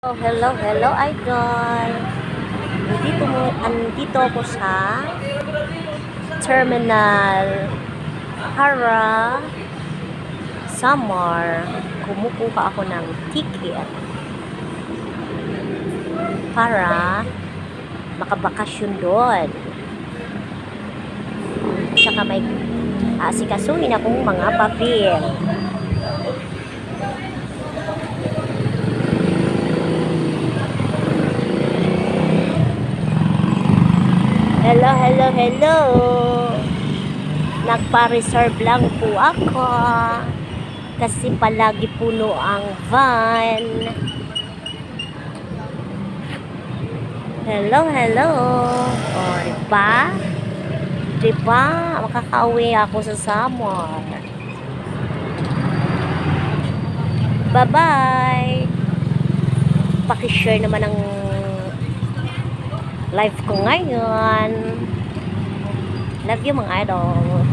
Oh, hello, hello, idol. Andito ako sa terminal para Samar. Kumukuha ako ng ticket para makabakasyon doon. Tsaka may asikasuhin akong mga papel. Hello, hello, hello. Nagpa-reserve lang po ako kasi palagi puno ang van. Hello, hello. O, diba? Diba? Makakauwi ako sa Samar. Bye-bye. Pakishare naman ang live ko ngayon. Love you mga idol.